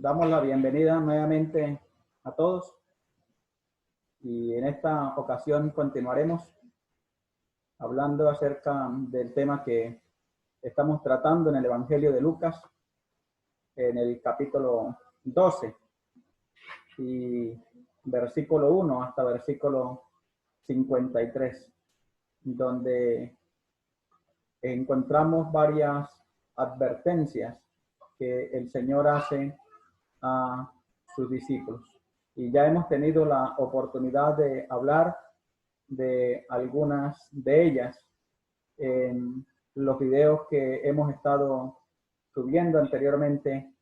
Damos la bienvenida nuevamente a todos y en esta ocasión continuaremos hablando acerca del tema que estamos tratando en el Evangelio de Lucas, en el capítulo 12 y versículo 1 hasta versículo 53, donde encontramos varias advertencias que el Señor hace a sus discípulos. Y ya hemos tenido la oportunidad de hablar de algunas de ellas en los videos que hemos estado subiendo anteriormente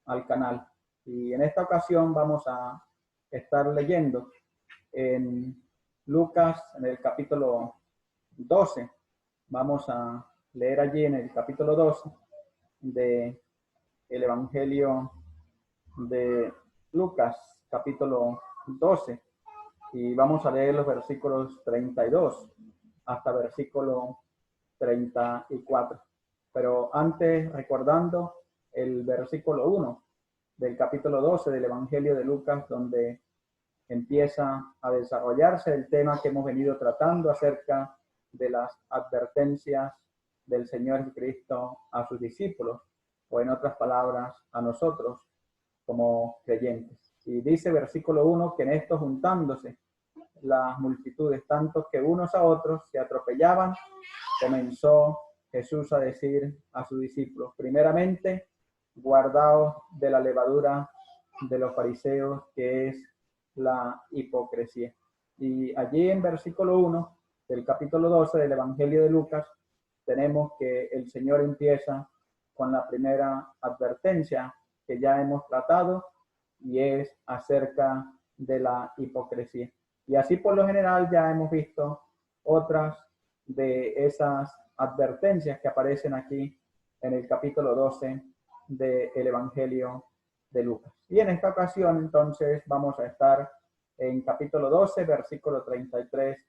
al canal. Y en esta ocasión vamos a estar leyendo en Lucas, en el capítulo 12. Vamos a leer allí en el capítulo 12 de el Evangelio de Lucas, capítulo 12, y vamos a leer los versículos 32 hasta versículo 34. Pero antes, recordando el versículo 1 del capítulo 12 del Evangelio de Lucas, donde empieza a desarrollarse el tema que hemos venido tratando acerca de las advertencias del Señor Jesucristo a sus discípulos, o en otras palabras, a nosotros como creyentes. Y dice versículo 1 que en esto juntándose las multitudes, tanto que unos a otros se atropellaban, comenzó Jesús a decir a sus discípulos: primeramente, guardaos de la levadura de los fariseos, que es la hipocresía. Y allí en versículo 1 del capítulo 12 del Evangelio de Lucas, tenemos que el Señor empieza con la primera advertencia que ya hemos tratado, y es acerca de la hipocresía. Y así por lo general ya hemos visto otras de esas advertencias que aparecen aquí en el capítulo 12 del Evangelio de Lucas. Y en esta ocasión entonces vamos a estar en capítulo 12, versículo 33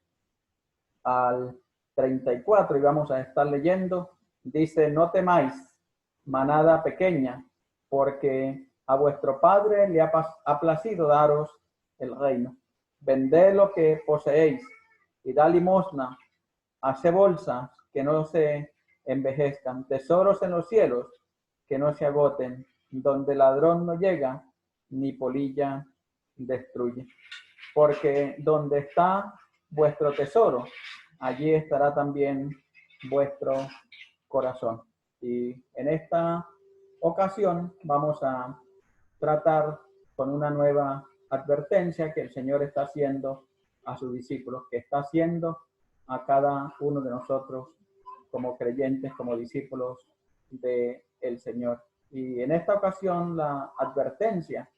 al 34, y vamos a estar leyendo. Dice: no temáis, manada pequeña, porque a vuestro Padre le ha placido daros el reino. Vended lo que poseéis y da limosna. Haced bolsas que no se envejezcan, tesoros en los cielos que no se agoten, donde ladrón no llega ni polilla destruye. Porque donde está vuestro tesoro, allí estará también vuestro corazón. Y en esta ocasión vamos a tratar con una nueva advertencia que el Señor está haciendo a sus discípulos, que está haciendo a cada uno de nosotros como creyentes, como discípulos del Señor. Y en esta ocasión la advertencia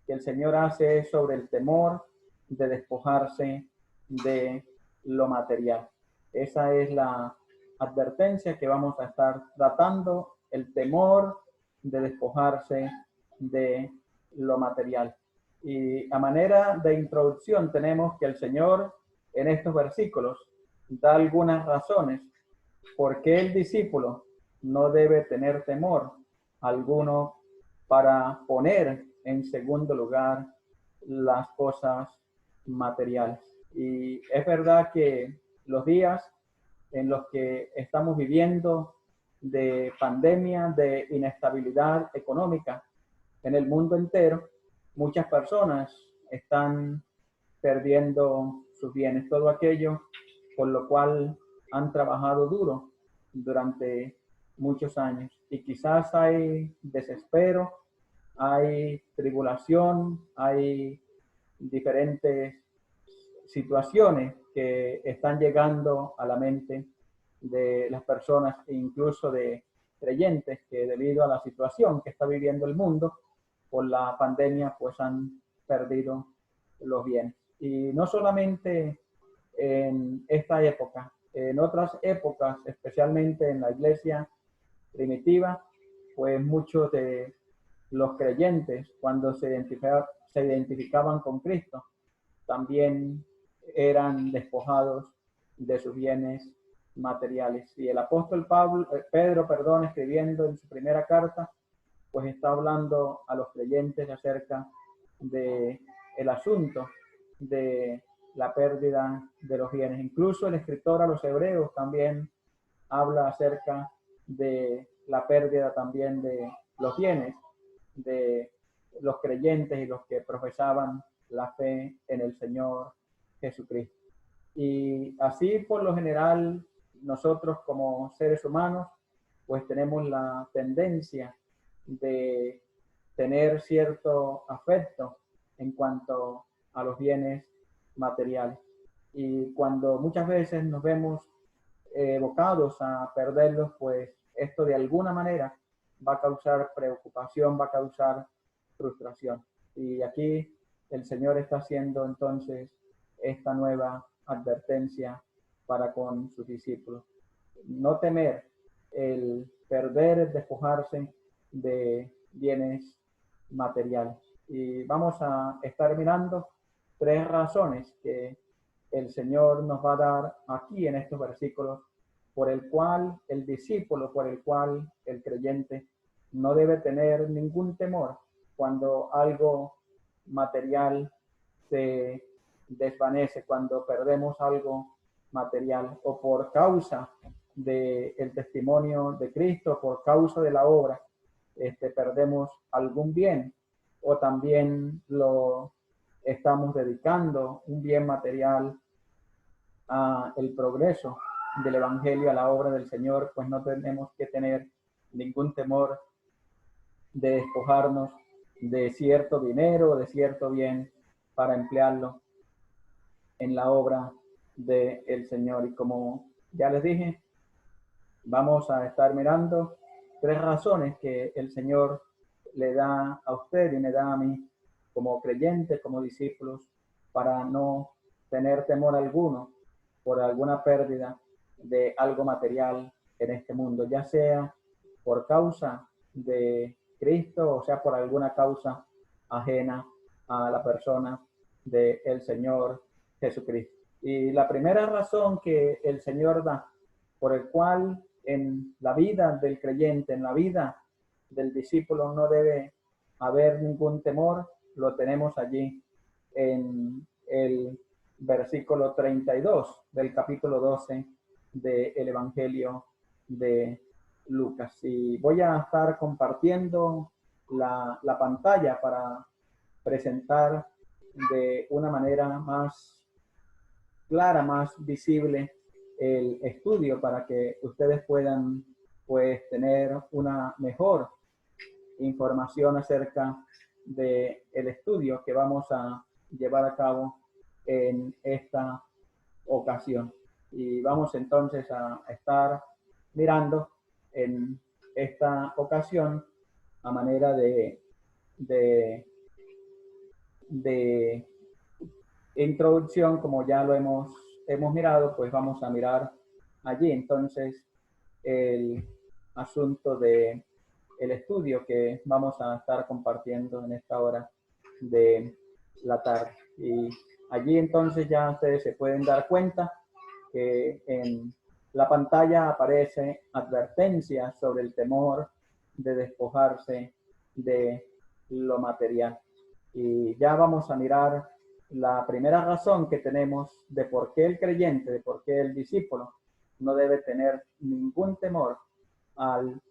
que el Señor hace es sobre el temor de despojarse de lo material. Esa es la advertencia que vamos a estar tratando, el temor de despojarse de lo material. Y a manera de introducción tenemos que el Señor en estos versículos da algunas razones por qué el discípulo no debe tener temor alguno para poner en segundo lugar las cosas materiales. Y es verdad que los días en los que estamos viviendo de pandemia, de inestabilidad económica en el mundo entero, muchas personas están perdiendo sus bienes, todo aquello por lo cual han trabajado duro durante muchos años. Y quizás hay desespero, hay tribulación, hay diferentes situaciones que están llegando a la mente de las personas, incluso de creyentes, que debido a la situación que está viviendo el mundo por la pandemia, pues han perdido los bienes. Y no solamente en esta época, en otras épocas, especialmente en la iglesia primitiva, pues muchos de los creyentes, cuando se identificaban con Cristo, también eran despojados de sus bienes materiales. Y el apóstol Pedro, escribiendo en su primera carta, pues está hablando a los creyentes acerca de el asunto de la pérdida de los bienes. Incluso el escritor a los hebreos también habla acerca de la pérdida también de los bienes de los creyentes y los que profesaban la fe en el Señor Jesucristo. Y así por lo general nosotros como seres humanos pues tenemos la tendencia de tener cierto afecto en cuanto a los bienes materiales. Y cuando muchas veces nos vemos evocados a perderlos, pues esto de alguna manera va a causar preocupación, va a causar frustración. Y aquí el Señor está haciendo entonces esta nueva advertencia para con sus discípulos. No temer el perder, el despojarse de bienes materiales. Y vamos a estar mirando tres razones que el Señor nos va a dar aquí en estos versículos, por el cual el discípulo, por el cual el creyente no debe tener ningún temor cuando algo material se desvanece, cuando perdemos algo material o por causa del testimonio de Cristo, por causa de la obra, perdemos algún bien o también lo estamos dedicando un bien material a el progreso del Evangelio, a la obra del Señor, pues no tenemos que tener ningún temor de despojarnos de cierto dinero, de cierto bien para emplearlo en la obra del Señor. Y como ya les dije, vamos a estar mirando tres razones que el Señor le da a usted y me da a mí como creyentes, como discípulos, para no tener temor alguno por alguna pérdida de algo material en este mundo, ya sea por causa de Cristo o sea por alguna causa ajena a la persona del Señor Jesucristo. Y la primera razón que el Señor da por el cual en la vida del creyente, en la vida del discípulo no debe haber ningún temor, lo tenemos allí en el versículo 32 del capítulo 12 del Evangelio de Lucas. Y voy a estar compartiendo la pantalla para presentar de una manera más clara, más visible el estudio para que ustedes puedan pues tener una mejor información acerca del estudio que vamos a llevar a cabo en esta ocasión. Y vamos entonces a estar mirando en esta ocasión a manera de introducción, como ya lo hemos mirado, pues vamos a mirar allí entonces el asunto de el estudio que vamos a estar compartiendo en esta hora de la tarde. Y allí entonces ya ustedes se pueden dar cuenta que en la pantalla aparece advertencia sobre el temor de despojarse de lo material. Y ya vamos a mirar la primera razón que tenemos de por qué el creyente, de por qué el discípulo no debe tener ningún temor al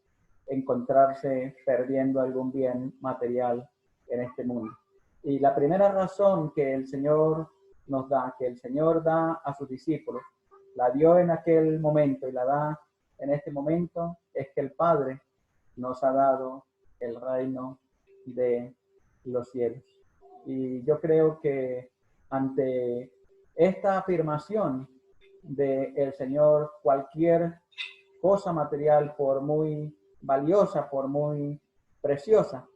encontrarse perdiendo algún bien material en este mundo. Y la primera razón que el Señor nos da, que el Señor da a sus discípulos, la dio en aquel momento y la da en este momento, es que el Padre nos ha dado el reino de los cielos. Y yo creo que ante esta afirmación del Señor, cualquier cosa material, por muy valiosa, por muy preciosa,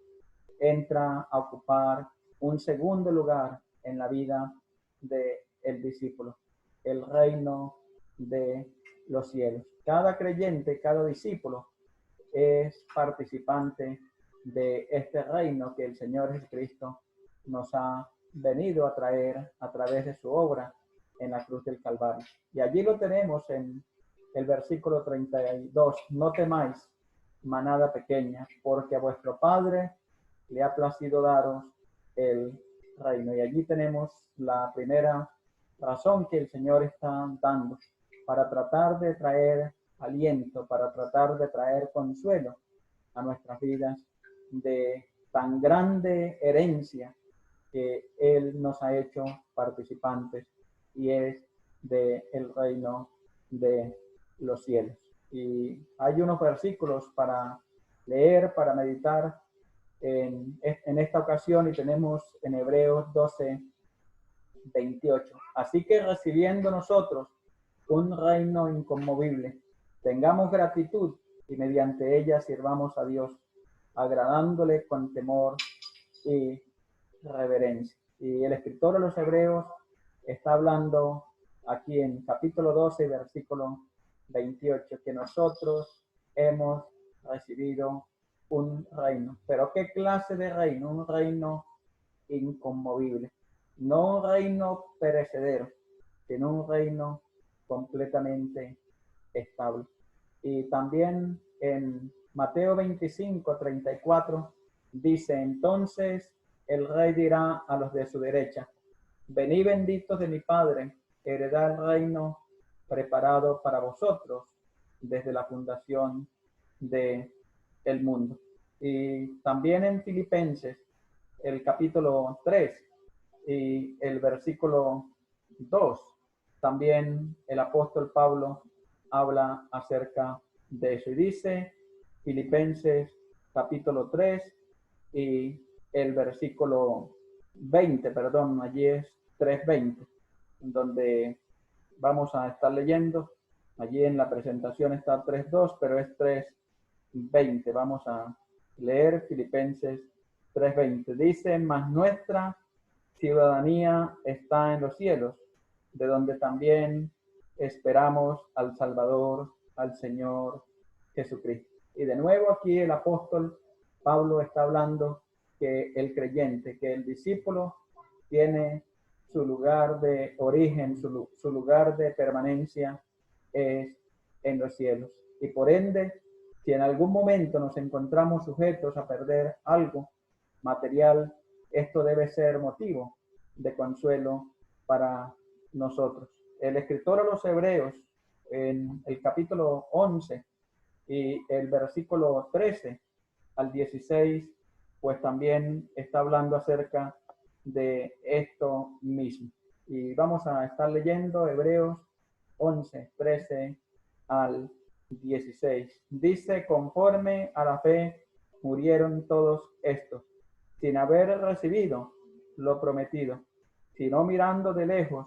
entra a ocupar un segundo lugar en la vida del discípulo, el reino de los cielos. Cada creyente, cada discípulo es participante de este reino que el Señor Jesucristo nos ha venido a traer a través de su obra en la cruz del Calvario. Y allí lo tenemos en el versículo 32, no temáis, manada pequeña, porque a vuestro Padre le ha placido daros el reino. Y allí tenemos la primera razón que el Señor está dando para tratar de traer aliento, para tratar de traer consuelo a nuestras vidas de tan grande herencia que Él nos ha hecho participantes, y es del reino de los cielos. Y hay unos versículos para leer, para meditar en esta ocasión, y tenemos en Hebreos 12:28. Así que recibiendo nosotros un reino inconmovible, tengamos gratitud y mediante ella sirvamos a Dios, agradándole con temor y reverencia. Y el escritor de los Hebreos está hablando aquí en capítulo 12, versículo 28, que nosotros hemos recibido un reino. Pero ¿qué clase de reino? Un reino inconmovible. No un reino perecedero, sino un reino completamente estable. Y también en Mateo 25:34 dice: entonces el rey dirá a los de su derecha: venid benditos de mi Padre, heredad el reino preparado para vosotros desde la fundación del mundo. Y también en Filipenses, el capítulo 3 y el versículo 2, también el apóstol Pablo habla acerca de eso. Y dice Filipenses capítulo 3 y el versículo 20, perdón, allí es 3:20, donde vamos a estar leyendo. Allí en la presentación está 3:2, pero es 3:20. Vamos a leer Filipenses 3:20. Dice: mas nuestra ciudadanía está en los cielos, de donde también esperamos al Salvador, al Señor Jesucristo. Y de nuevo aquí el apóstol Pablo está hablando que el creyente, que el discípulo tiene su lugar de origen, su lugar de permanencia es en los cielos. Y por ende, si en algún momento nos encontramos sujetos a perder algo material, esto debe ser motivo de consuelo para nosotros. El escritor a los Hebreos, en el capítulo 11 y el versículo 13 al 16, pues también está hablando acerca de esto mismo. Y vamos a estar leyendo Hebreos 11, 13 al 16. Dice: conforme a la fe murieron todos estos, sin haber recibido lo prometido, sino mirando de lejos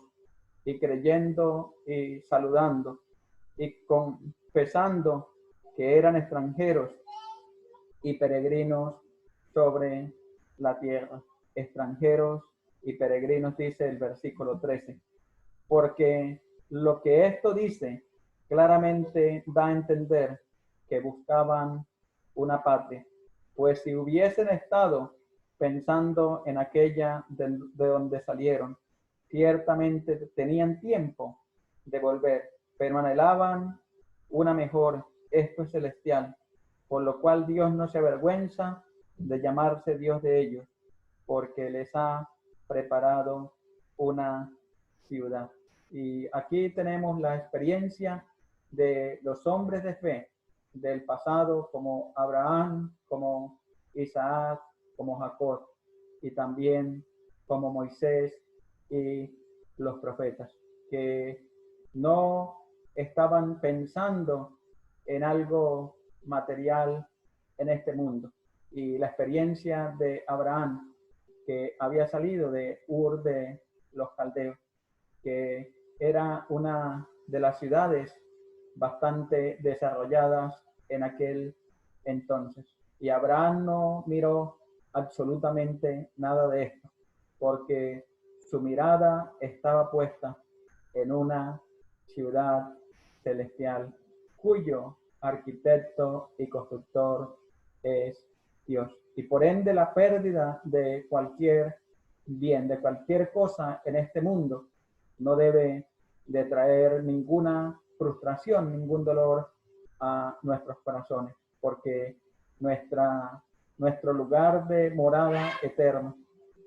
y creyendo y saludando y confesando que eran extranjeros y peregrinos sobre la tierra. Extranjeros y peregrinos, dice el versículo 13. Porque lo que esto dice claramente da a entender que buscaban una patria, pues si hubiesen estado pensando en aquella de donde salieron, ciertamente tenían tiempo de volver, pero anhelaban una mejor, esto es celestial, por lo cual Dios no se avergüenza de llamarse Dios de ellos, porque les ha preparado una ciudad. Y aquí tenemos la experiencia de los hombres de fe del pasado, como Abraham, como Isaac, como Jacob, y también como Moisés y los profetas, que no estaban pensando en algo material en este mundo. Y la experiencia de Abraham, que había salido de Ur de los Caldeos, que era una de las ciudades bastante desarrolladas en aquel entonces. Y Abraham no miró absolutamente nada de esto, porque su mirada estaba puesta en una ciudad celestial, cuyo arquitecto y constructor es Dios. Y por ende la pérdida de cualquier bien, de cualquier cosa en este mundo, no debe de traer ninguna frustración, ningún dolor a nuestros corazones, porque nuestro lugar de morada eterna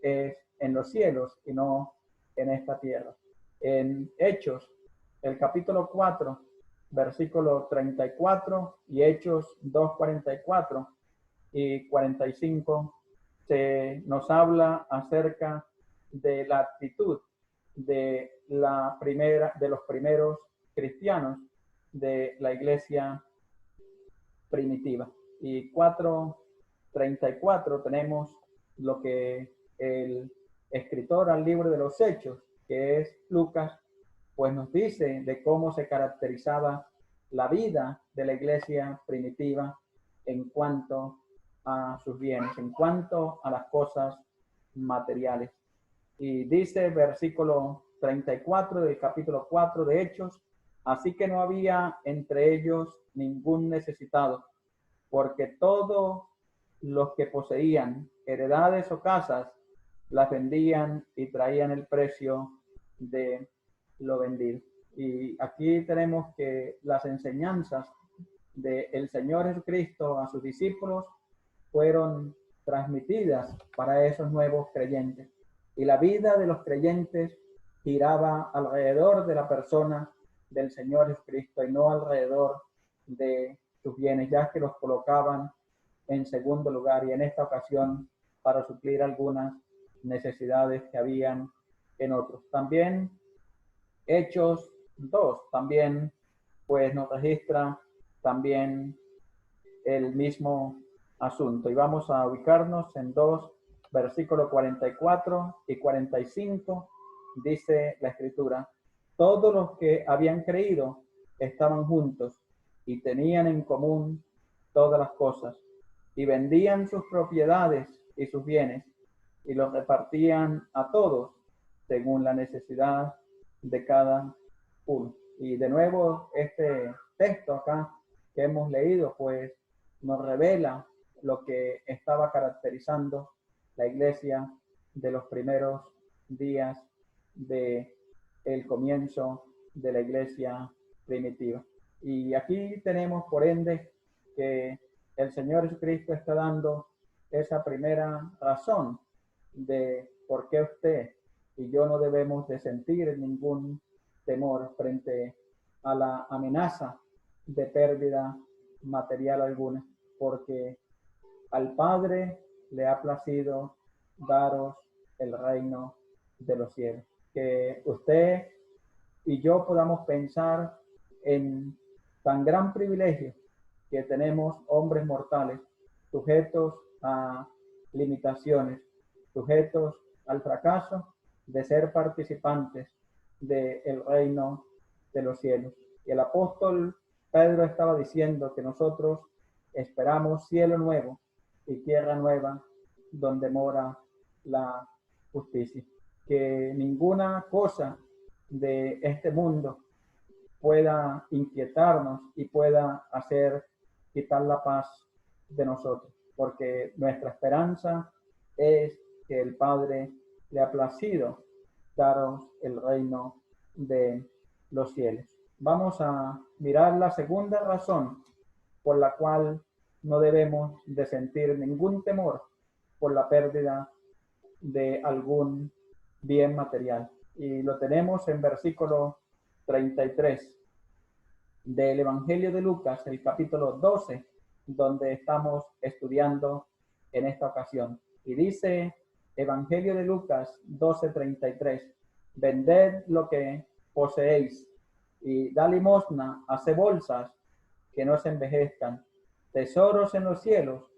es en los cielos y no en esta tierra. En Hechos, el capítulo 4, versículo 34 y Hechos 2, 44 y 45, se nos habla acerca de la actitud de los primeros cristianos de la iglesia primitiva. Y 4:34 tenemos lo que el escritor al libro de los Hechos, que es Lucas, pues nos dice de cómo se caracterizaba la vida de la iglesia primitiva en cuanto a sus bienes, en cuanto a las cosas materiales. Y dice versículo 34 del capítulo 4 de Hechos: así que no había entre ellos ningún necesitado, porque todos los que poseían heredades o casas las vendían y traían el precio de lo vendido. Y aquí tenemos que las enseñanzas del Señor Jesucristo a sus discípulos fueron transmitidas para esos nuevos creyentes. Y la vida de los creyentes giraba alrededor de la persona del Señor Jesucristo y no alrededor de sus bienes, ya que los colocaban en segundo lugar y en esta ocasión para suplir algunas necesidades que habían en otros. También Hechos 2 también pues nos registra también el mismo asunto. Y vamos a ubicarnos en 2, versículos 44 y 45, dice la Escritura: todos los que habían creído estaban juntos y tenían en común todas las cosas, y vendían sus propiedades y sus bienes, y los repartían a todos según la necesidad de cada uno. Y de nuevo este texto acá que hemos leído, pues nos revela lo que estaba caracterizando la iglesia de los primeros días de el comienzo de la iglesia primitiva. Y aquí tenemos, por ende, que el Señor Jesucristo está dando esa primera razón de por qué usted y yo no debemos de sentir ningún temor frente a la amenaza de pérdida material alguna, porque al Padre le ha placido daros el reino de los cielos. Que usted y yo podamos pensar en tan gran privilegio que tenemos hombres mortales, sujetos a limitaciones, sujetos al fracaso, de ser participantes del reino de los cielos. Y el apóstol Pedro estaba diciendo que nosotros esperamos cielo nuevo y tierra nueva donde mora la justicia. Que ninguna cosa de este mundo pueda inquietarnos y pueda hacer quitar la paz de nosotros, porque nuestra esperanza es que el Padre le ha placido daros el reino de los cielos. Vamos a mirar la segunda razón por la cual no debemos de sentir ningún temor por la pérdida de algún bien material. Y lo tenemos en versículo 33 del Evangelio de Lucas, el capítulo 12, donde estamos estudiando en esta ocasión. Y dice Evangelio de Lucas 12:33: vended lo que poseéis y da limosna, hace bolsas que no se envejezcan, tesoros en los cielos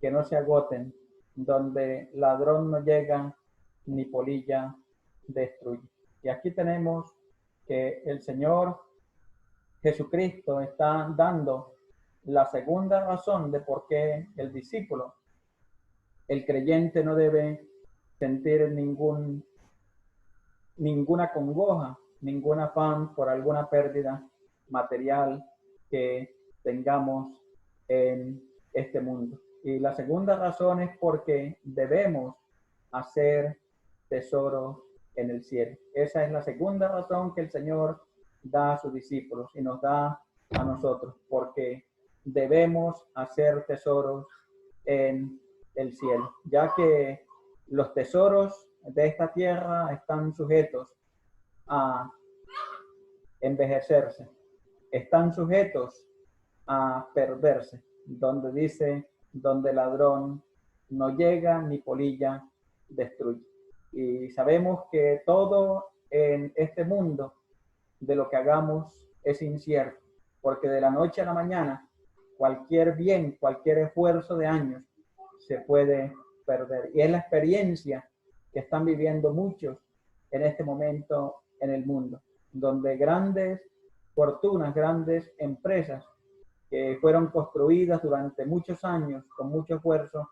que no se agoten, donde ladrón no llega ni polilla destruye. Y aquí tenemos que el Señor Jesucristo está dando la segunda razón de por qué el discípulo, el creyente, no debe sentir ninguna congoja, ningún afán por alguna pérdida material que tengamos en este mundo. Y la segunda razón es porque debemos hacer tesoros en el cielo. Esa es la segunda razón que el Señor da a sus discípulos y nos da a nosotros, porque debemos hacer tesoros en el cielo, ya que los tesoros de esta tierra están sujetos a envejecerse, están sujetos a perderse, donde dice, donde ladrón no llega ni polilla destruye. Y sabemos que todo en este mundo de lo que hagamos es incierto, porque de la noche a la mañana cualquier bien, cualquier esfuerzo de años se puede perder. Y es la experiencia que están viviendo muchos en este momento en el mundo, donde grandes fortunas, grandes empresas que fueron construidas durante muchos años con mucho esfuerzo,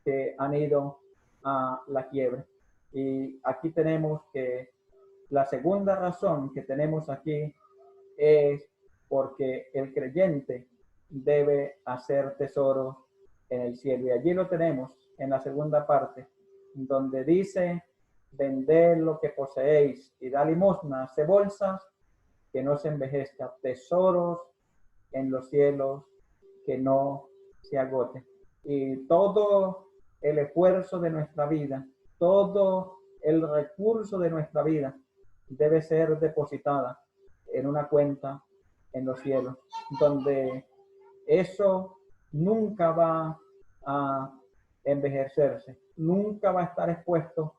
que han ido a la quiebra. Y aquí tenemos que la segunda razón que tenemos aquí es porque el creyente debe hacer tesoros en el cielo. Y allí lo tenemos en la segunda parte, donde dice, vended lo que poseéis y da limosna, hace bolsas que no se envejezca, tesoros en los cielos que no se agoten. Y todo el esfuerzo de nuestra vida, todo el recurso de nuestra vida debe ser depositada en una cuenta en los cielos, donde eso nunca va a envejecerse, nunca va a estar expuesto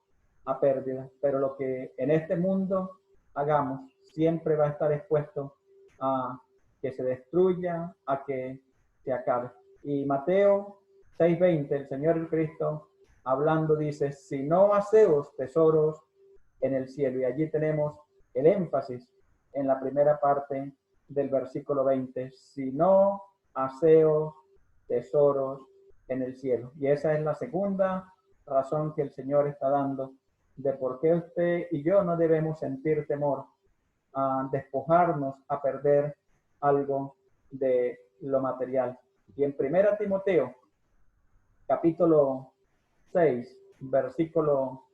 a pérdidas, pero lo que en este mundo hagamos siempre va a estar expuesto a que se destruya, a que se acabe. Y Mateo 6:20, el Señor Cristo hablando dice, si no hacéos tesoros en el cielo. Y allí tenemos el énfasis en la primera parte del versículo 20, si no hacéos tesoros en el cielo. Y esa es la segunda razón que el Señor está dando de por qué usted y yo no debemos sentir temor a despojarnos, a perder algo de lo material. Y en 1 Timoteo, capítulo 6, versículo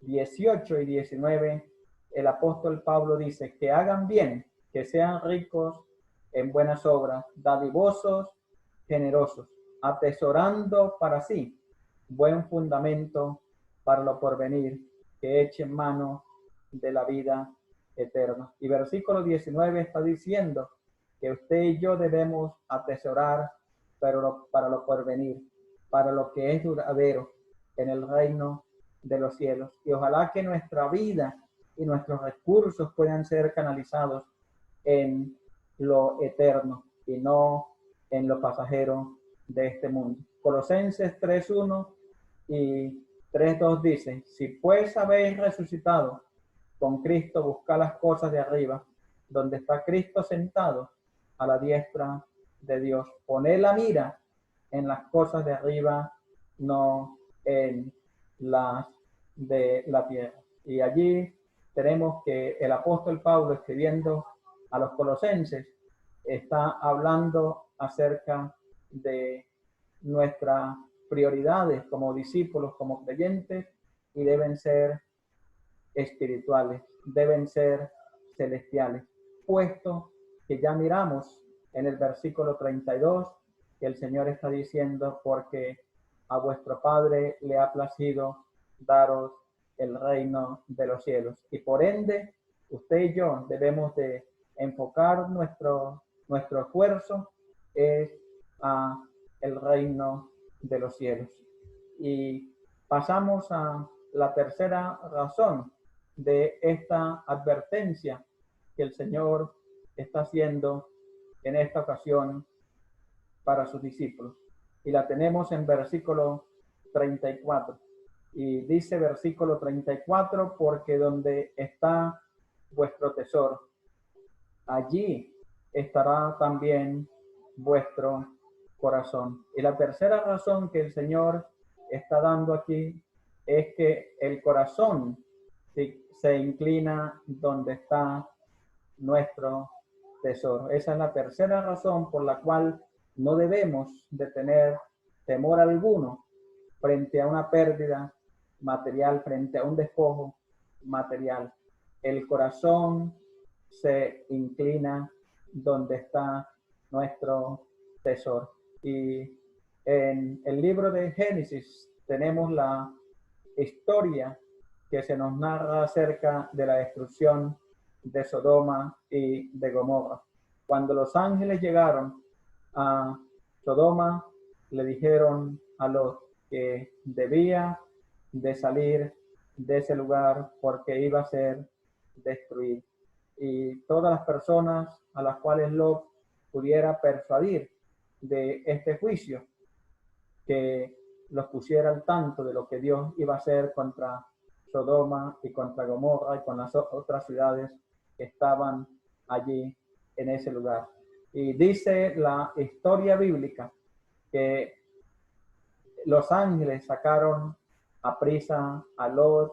18 y 19, el apóstol Pablo dice, que hagan bien, que sean ricos en buenas obras, dadivosos, generosos, atesorando para sí buen fundamento para lo porvenir, que echen mano de la vida eterna. Y versículo 19 está diciendo que usted y yo debemos atesorar para lo porvenir, para lo que es duradero en el reino de los cielos. Y ojalá que nuestra vida y nuestros recursos puedan ser canalizados en lo eterno y no en lo pasajero de este mundo. Colosenses 3:1 y 3:2 dice, si pues habéis resucitado con Cristo, buscad las cosas de arriba, donde está Cristo sentado a la diestra de Dios. Poned la mira en las cosas de arriba, no en las de la tierra. Y allí tenemos que el apóstol Pablo, escribiendo a los colosenses, está hablando acerca de nuestras prioridades como discípulos, como creyentes, y deben ser espirituales, deben ser celestiales, puesto que ya miramos en el versículo 32 que el Señor está diciendo, porque a vuestro Padre le ha placido daros el reino de los cielos. Y por ende, usted y yo debemos de enfocar nuestro esfuerzo es a el reino de los cielos. Y pasamos a la tercera razón de esta advertencia que el Señor está haciendo en esta ocasión para sus discípulos. Y la tenemos en versículo 34. Y dice versículo 34, porque donde está vuestro tesoro, allí estará también vuestro corazón. Y la tercera razón que el Señor está dando aquí es que el corazón se inclina donde está nuestro tesoro. Esa es la tercera razón por la cual no debemos de tener temor alguno frente a una pérdida material, frente a un despojo material. El corazón se inclina donde está nuestro tesoro. Y en el libro de Génesis tenemos la historia que se nos narra acerca de la destrucción de Sodoma y de Gomorra. Cuando los ángeles llegaron a Sodoma, le dijeron a Lot que debía de salir de ese lugar porque iba a ser destruido. Y todas las personas a las cuales Lot pudiera persuadir de este juicio, que los pusiera al tanto de lo que Dios iba a hacer contra Sodoma y contra Gomorra y con las otras ciudades que estaban allí en ese lugar. Y dice la historia bíblica que los ángeles sacaron a prisa a Lot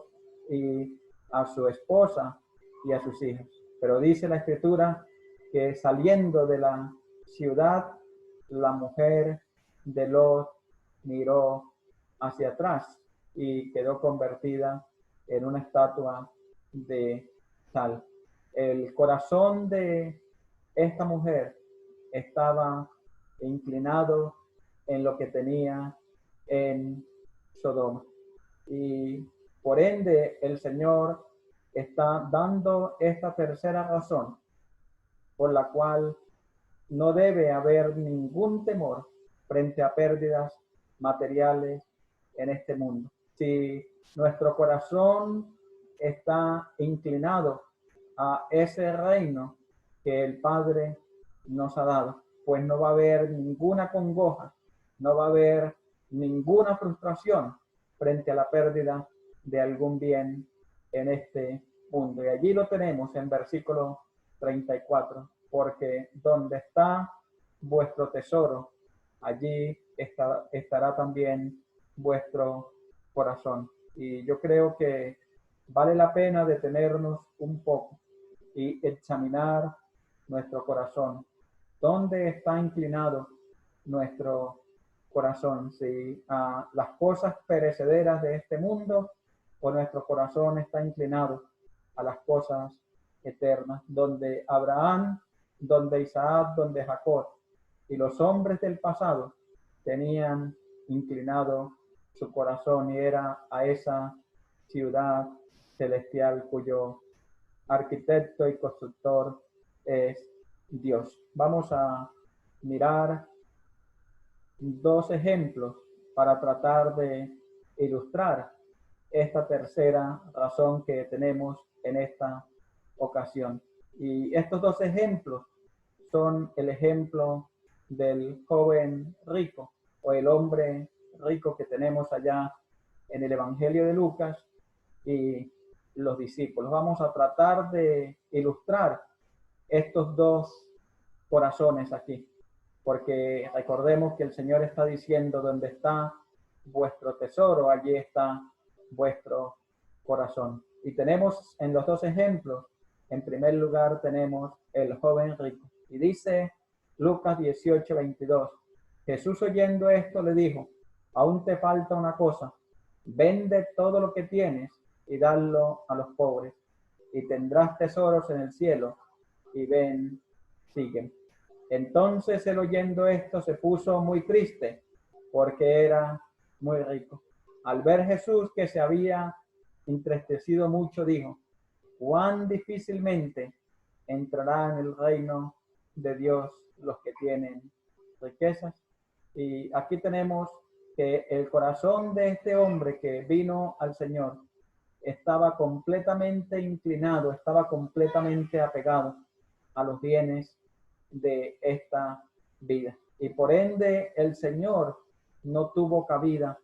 y a su esposa y a sus hijos. Pero dice la escritura que saliendo de la ciudad, la mujer de Lot miró hacia atrás y quedó convertida en una estatua de sal. El corazón de esta mujer estaba inclinado en lo que tenía en Sodoma. Y por ende el Señor está dando esta tercera razón por la cual no debe haber ningún temor frente a pérdidas materiales en este mundo. Si nuestro corazón está inclinado a ese reino que el Padre nos ha dado, pues no va a haber ninguna congoja, no va a haber ninguna frustración frente a la pérdida de algún bien en este mundo. Y allí lo tenemos en versículo 34, porque donde está vuestro tesoro, allí estará también vuestro corazón. Y yo creo que vale la pena detenernos un poco y examinar nuestro corazón. ¿Dónde está inclinado nuestro corazón? Si a las cosas perecederas de este mundo, o nuestro corazón está inclinado a las cosas eternas, donde Abraham, donde Isaac, donde Jacob y los hombres del pasado tenían inclinado su corazón, y era a esa ciudad celestial cuyo arquitecto y constructor es Dios. Vamos a mirar dos ejemplos para tratar de ilustrar esta tercera razón que tenemos en esta ocasión. Y estos dos ejemplos son el ejemplo del joven rico o el hombre rico que tenemos allá en el Evangelio de Lucas y los discípulos. Vamos a tratar de ilustrar estos dos corazones aquí, porque recordemos que el Señor está diciendo: donde está vuestro tesoro, allí está vuestro corazón. Y tenemos en los dos ejemplos, en primer lugar tenemos el joven rico. Y dice Lucas 18:22, Jesús oyendo esto le dijo: aún te falta una cosa, vende todo lo que tienes y dadlo a los pobres, y tendrás tesoros en el cielo, y ven, sígueme. Entonces él, oyendo esto, se puso muy triste, porque era muy rico. Al ver Jesús que se había entristecido mucho, dijo: cuán difícilmente entrará en el reino de Dios los que tienen riquezas. Y aquí tenemos que el corazón de este hombre que vino al Señor estaba completamente inclinado, estaba completamente apegado a los bienes de esta vida. Y por ende el Señor no tuvo cabida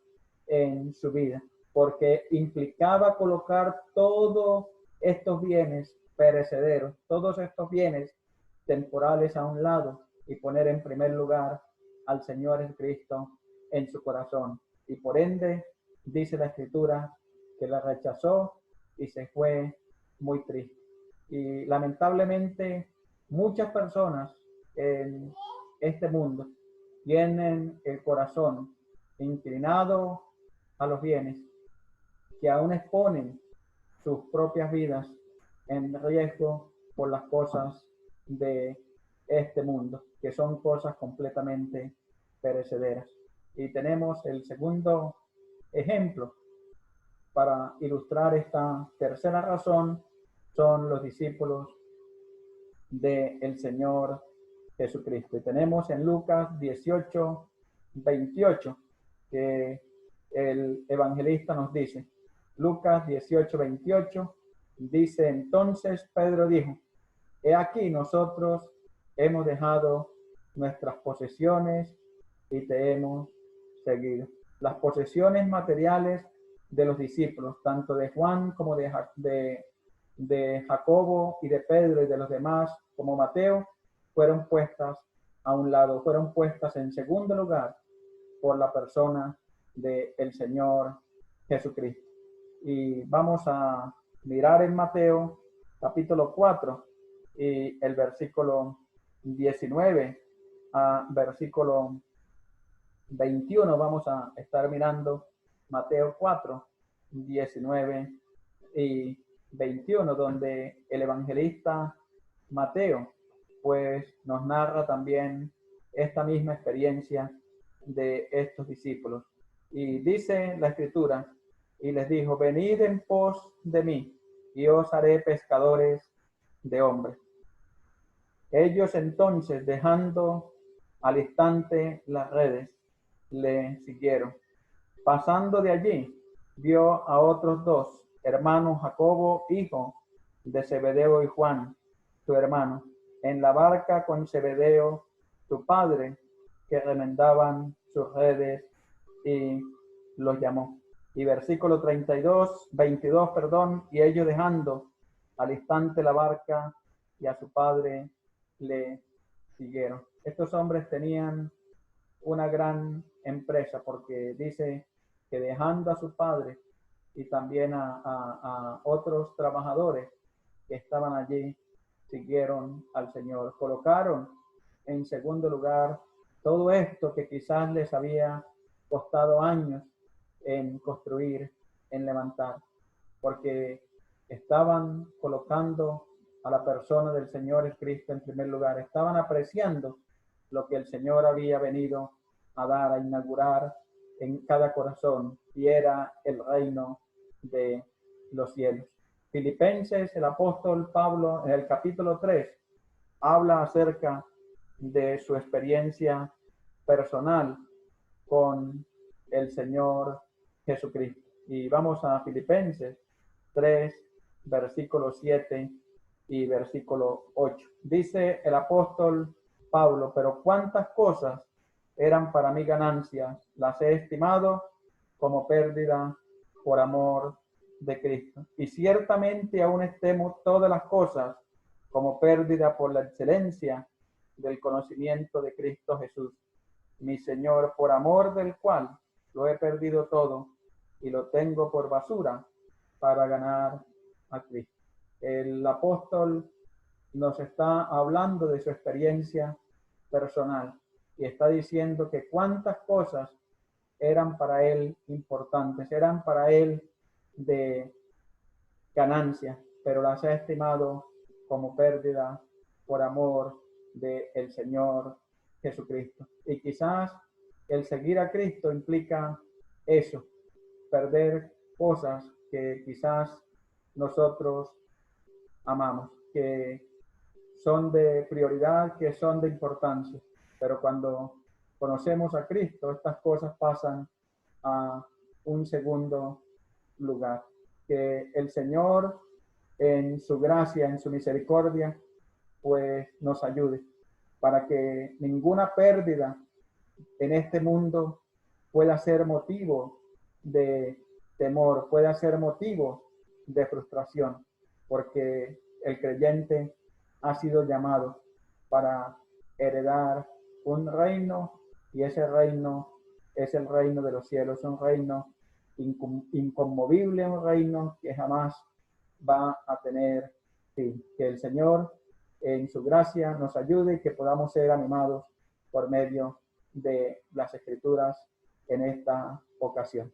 en su vida, porque implicaba colocar todos estos bienes perecederos, todos estos bienes temporales a un lado, y poner en primer lugar al Señor Jesucristo en su corazón. Y por ende, dice la Escritura, que la rechazó y se fue muy triste. Y lamentablemente muchas personas en este mundo tienen el corazón inclinado a los bienes, que aún exponen sus propias vidas en riesgo por las cosas de este mundo, que son cosas completamente perecederas. Y tenemos el segundo ejemplo para ilustrar esta tercera razón, son los discípulos del Señor Jesucristo. Y tenemos en Lucas 18, 28, que el evangelista nos dice, Lucas 18, 28, dice, entonces Pedro dijo, he aquí nosotros hemos dejado nuestras posesiones y te hemos seguido. Las posesiones materiales de los discípulos, tanto de Juan como de Jacobo y de Pedro y de los demás, como Mateo, fueron puestas a un lado, fueron puestas en segundo lugar por la persona del Señor Jesucristo. Y vamos a mirar en Mateo capítulo 4 y el versículo 19 a versículo 21. Vamos a estar mirando Mateo 4, 19 y 21, donde el evangelista Mateo pues nos narra también esta misma experiencia de estos discípulos. Y dice la escritura, y les dijo, venid en pos de mí, y os haré pescadores de hombres. Ellos entonces, dejando al instante las redes, le siguieron. Pasando de allí, vio a otros dos hermanos, Jacobo, hijo de Zebedeo, y Juan, su hermano, en la barca con Zebedeo, su padre, que remendaban sus redes, y los llamó. Y versículo 22, y ellos dejando al instante la barca y a su padre le siguieron. Estos hombres tenían una gran empresa, porque dice que dejando a su padre y también a otros trabajadores que estaban allí, siguieron al Señor. Colocaron en segundo lugar todo esto que quizás les había costado años en construir, en levantar, porque estaban colocando a la persona del Señor Cristo en primer lugar, estaban apreciando lo que el Señor había venido a dar, a inaugurar en cada corazón, y era el reino de los cielos. Filipenses, el apóstol Pablo, en el capítulo 3, habla acerca de su experiencia personal con el Señor Jesucristo. Y vamos a Filipenses 3, versículo 7 y versículo 8. Dice el apóstol Pablo, pero cuántas cosas eran para mí ganancias, las he estimado como pérdida por amor de Cristo. Y ciertamente aún estimo todas las cosas como pérdida por la excelencia del conocimiento de Cristo Jesús, mi Señor, por amor del cual lo he perdido todo y lo tengo por basura para ganar a Cristo. El apóstol nos está hablando de su experiencia personal y está diciendo que cuántas cosas eran para él importantes, eran para él de ganancia, pero las ha estimado como pérdida por amor del Señor Jesucristo. Y quizás el seguir a Cristo implica eso, perder cosas que quizás nosotros amamos, que son de prioridad, que son de importancia, pero cuando conocemos a Cristo, estas cosas pasan a un segundo lugar. Que el Señor, en su gracia, en su misericordia, pues nos ayude para que ninguna pérdida en este mundo pueda ser motivo de temor, pueda ser motivo de frustración, porque el creyente ha sido llamado para heredar un reino, y ese reino es el reino de los cielos, un reino inconmovible, un reino que jamás va a tener fin. Que el Señor en su gracia nos ayude y que podamos ser animados por medio de las Escrituras en esta ocasión.